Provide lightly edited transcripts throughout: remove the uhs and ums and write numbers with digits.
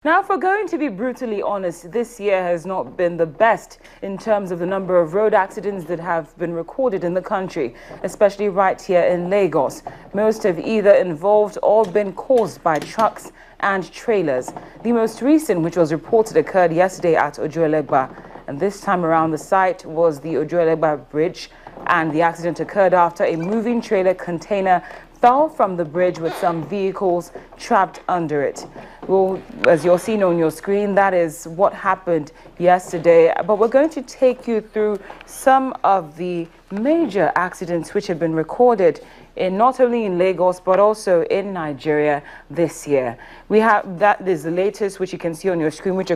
Now, if we're going to be brutally honest, this year has not been the best in terms of the number of road accidents that have been recorded in the country, especially right here in Lagos. Most have either involved or been caused by trucks and trailers. The most recent, which was reported, occurred yesterday at Ojuelegba, and this time around the site was the Ojuelegba Bridge, and the accident occurred after a moving trailer container fell from the bridge with some vehicles trapped under it. Well, as you're seeing on your screen, that is what happened yesterday. But we're going to take you through some of the major accidents which have been recorded in not only in Lagos but also in Nigeria this year. We have that is the latest, which you can see on your screen, which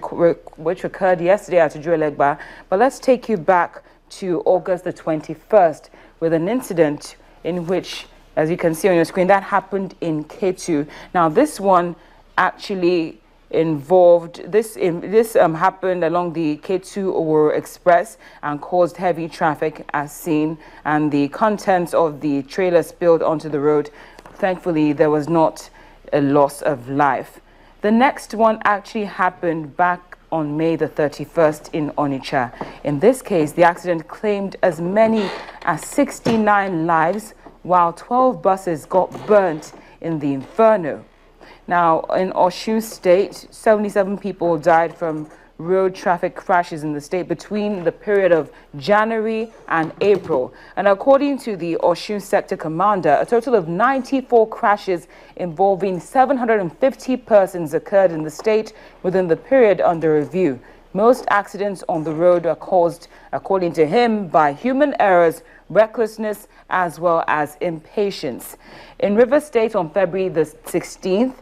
occurred yesterday at Ojuelegba. But let's take you back to August the 21st with an incident in which, as you can see on your screen, that happened in Ketu. Now, this one actually involved, happened along the Ketu-Owo Express and caused heavy traffic as seen, and the contents of the trailer spilled onto the road. Thankfully, there was not a loss of life. The next one actually happened back on May the 31st in Onitsha. In this case, the accident claimed as many as 69 lives, while 12 buses got burnt in the inferno. Now, in Osun State, 77 people died from road traffic crashes in the state between the period of January and April. And according to the Osun Sector Commander, a total of 94 crashes involving 750 persons occurred in the state within the period under review. Most accidents on the road are caused, according to him, by human errors, recklessness, as well as impatience. In Rivers State on February the 16th,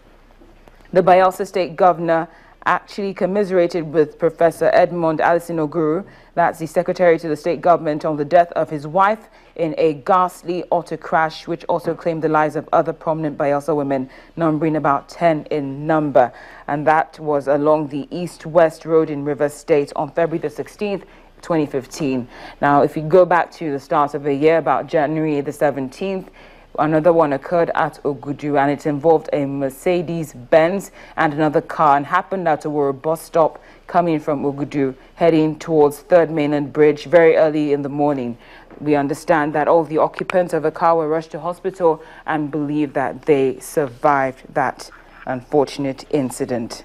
the Bayelsa State Governor actually commiserated with Professor Edmond Alison Oguru, that's the Secretary to the State Government, on the death of his wife in a ghastly auto crash, which also claimed the lives of other prominent Bayelsa women, numbering about 10 in number. And that was along the East-West Road in Rivers State on February the 16th, 2015. Now, if you go back to the start of the year, about January the 17th, another one occurred at Ogudu, and it involved a Mercedes-Benz and another car, and happened at a bus stop coming from Ogudu, heading towards 3rd Mainland Bridge very early in the morning. We understand that all the occupants of the car were rushed to hospital and believe that they survived that unfortunate incident.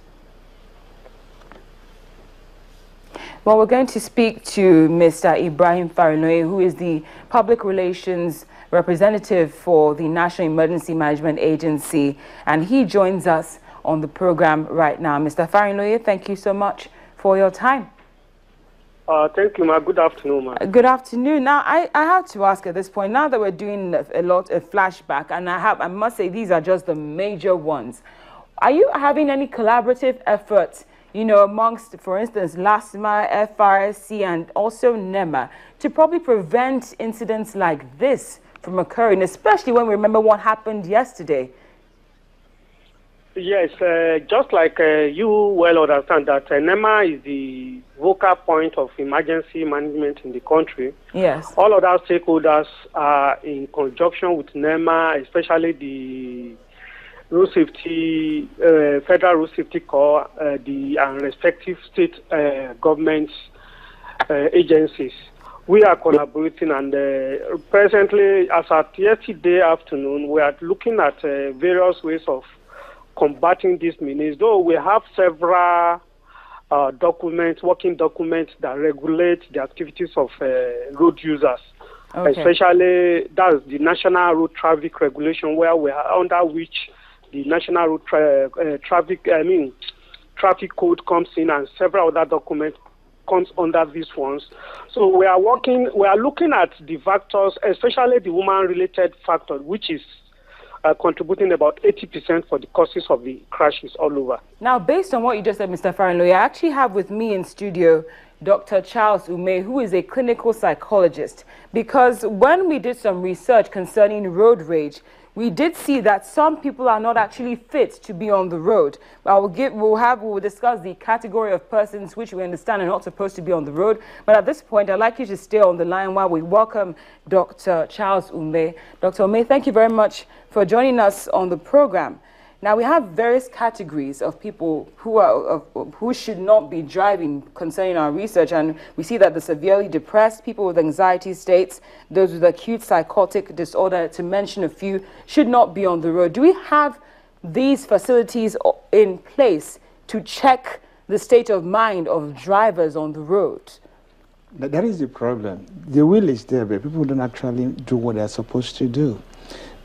Well, we're going to speak to Mr. Ibrahim Fariloye, who is the Public Relations Representative for the National Emergency Management Agency, and he joins us on the program right now. Mr. Fariloye, thank you so much for your time. Thank you, ma. Good afternoon, ma. Good afternoon. Now, I have to ask at this point, now that we're doing a flashback, and I must say these are just the major ones. Are you having any collaborative efforts, you know, amongst, for instance, LASMA, FRSC, and also NEMA, to probably prevent incidents like this from occurring, especially when we remember what happened yesterday? Yes, just like you well understand that NEMA is the vocal point of emergency management in the country. Yes. All other stakeholders are in conjunction with NEMA, especially the Road Safety, Federal Road Safety Corps, and respective state governments agencies. We are collaborating, and presently, as at yesterday afternoon, we are looking at various ways of combating this menace, though we have several working documents that regulate the activities of road users. Okay. Especially, that's the National Road Traffic Regulation, where we are under which the National Road Traffic Code comes in, and several other documents comes under these ones. So we are looking at the factors, especially the woman-related factor, which is contributing about 80% for the causes of the crashes all over. Now, based on what you just said, Mr. Fariloye, I actually have with me in studio Dr. Charles Ume, who is a clinical psychologist, because when we did some research concerning road rage, we did see that some people are not actually fit to be on the road. We'll discuss the category of persons which we understand are not supposed to be on the road. But at this point, I'd like you to stay on the line while we welcome Dr. Charles Ume. Dr. Ume, thank you very much for joining us on the program. Now, we have various categories of people who should not be driving concerning our research, and we see that the severely depressed, people with anxiety states, those with acute psychotic disorder, to mention a few, should not be on the road. Do we have these facilities in place to check the state of mind of drivers on the road? That is the problem. The will is there, but people don't actually do what they're supposed to do.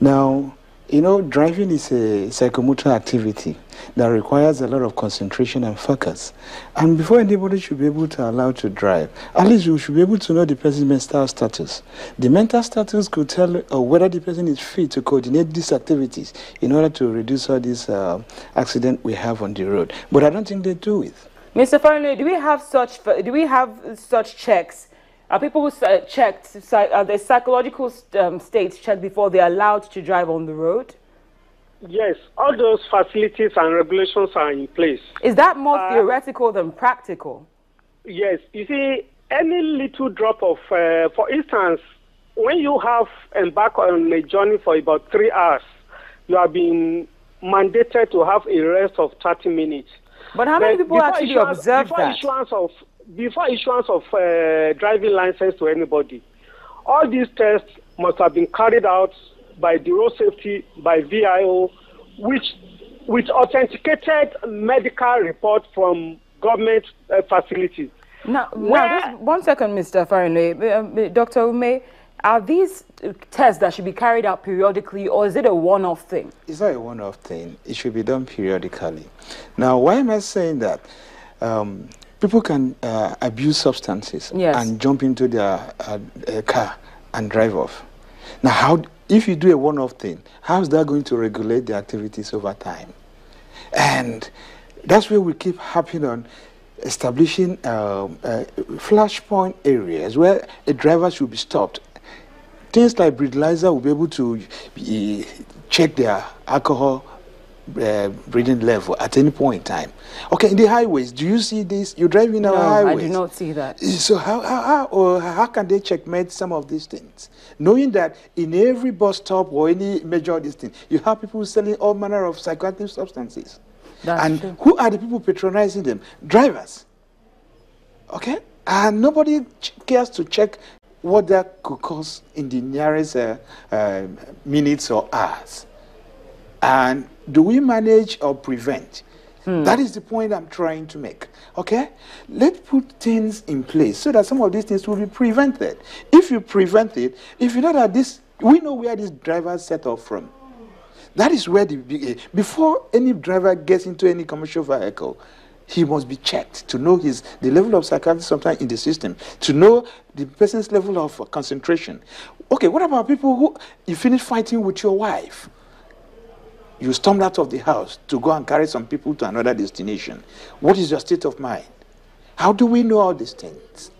Now, you know, driving is a psychomotor activity that requires a lot of concentration and focus. And before anybody should be able to allow to drive, at least you should be able to know the person's mental status. The mental status could tell whether the person is fit to coordinate these activities in order to reduce all these accidents we have on the road. But I don't think they do it. Mr. Farinwe, do we have such checks? Are people checked? Are their psychological states checked before they're allowed to drive on the road? Yes, all those facilities and regulations are in place. Is that more theoretical than practical? Yes. You see, any little drop of, for instance, when you have embarked on a journey for about 3 hours, you are being mandated to have a rest of 30 minutes. But how many people actually observe that? Before issuance of driving license to anybody, all these tests must have been carried out by the road safety, by VIO, with authenticated medical report from government facilities. Now just 1 second, Mr. Farinwe. Dr. Ume, are these tests that should be carried out periodically, or is it a one-off thing? It's not a one-off thing. It should be done periodically. Now, why am I saying that? People can abuse substances and jump into their car and drive off. Now, if you do a one-off thing, how is that going to regulate the activities over time? And that's where we keep harping on establishing flashpoint areas where a driver should be stopped. Things like breathalyzer will be able to check their alcohol breathing level at any point in time. Okay, in the highways, do you see this? You're driving on highways. I do not see that. So how can they checkmate some of these things? Knowing that in every bus stop or any major of these things, you have people selling all manner of psychoactive substances. That's true. Who are the people patronizing them? Drivers. Okay? And nobody cares to check what that could cause in the nearest minutes or hours. And do we manage or prevent? That is the point I'm trying to make. Okay? Let's put things in place so that some of these things will be prevented. If you prevent it, if you know that we know where this driver set off from. That is where before any driver gets into any commercial vehicle, he must be checked to know the level of psychiatry sometimes in the system, to know the person's level of concentration. Okay, what about people who, you finish fighting with your wife? You stormed out of the house to go and carry some people to another destination. What is your state of mind? How do we know all these things?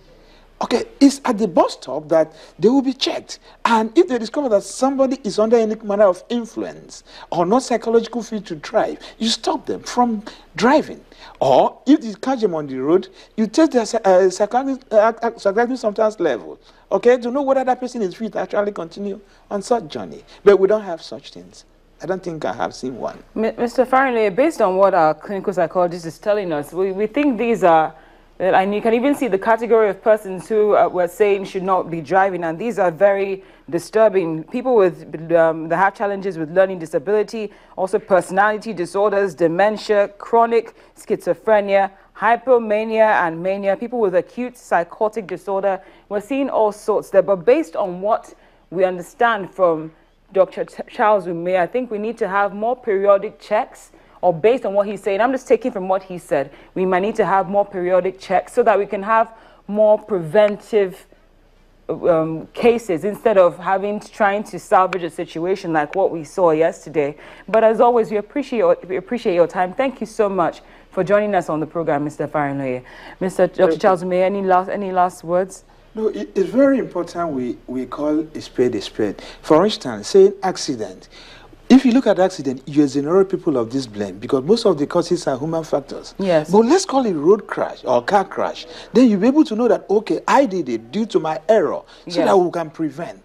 Okay, it's at the bus stop that they will be checked. And if they discover that somebody is under any manner of influence or not psychological fit to drive, you stop them from driving. Or if you catch them on the road, you test their psychiatric substance level, okay, to know whether that person is fit to actually continue on such journey. But we don't have such things. I don't think I have seen one. Mr. Farinwe, based on what our clinical psychologist is telling us, we think these are, and you can even see the category of persons who we're saying should not be driving, and these are very disturbing. People with that have challenges with learning disability, also personality disorders, dementia, chronic schizophrenia, hypomania and mania, people with acute psychotic disorder. We're seeing all sorts there, but based on what we understand from Dr. Charles Ume, I think we need to have more periodic checks, or based on what he's saying, I'm just taking from what he said, we might need to have more periodic checks so that we can have more preventive cases instead of trying to salvage a situation like what we saw yesterday. But as always, we appreciate your time. Thank you so much for joining us on the program, Mr. Farinwe. Dr. Charles Ume, any last words? No, it's very important we call a spade a spade. For instance, say accident. If you look at accident, you exonerate people of this blame because most of the causes are human factors. Yes. But let's call it road crash or car crash. Then you'll be able to know that, okay, I did it due to my error so that we can prevent.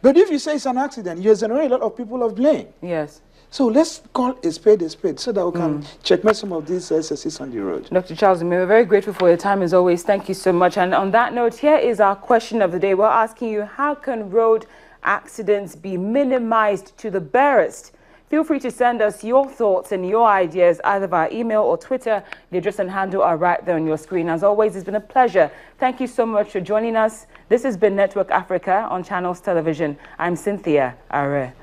But if you say it's an accident, you exonerate a lot of people of blame. Yes. So let's call a spade so that we can checkmate some of these excesses on the road. Dr. Charles, we're very grateful for your time as always. Thank you so much. And on that note, here is our question of the day. We're asking you, how can road accidents be minimized to the barest? Feel free to send us your thoughts and your ideas either via email or Twitter. The address and handle are right there on your screen. As always, it's been a pleasure. Thank you so much for joining us. This has been Network Africa on Channels Television. I'm Cynthia Are.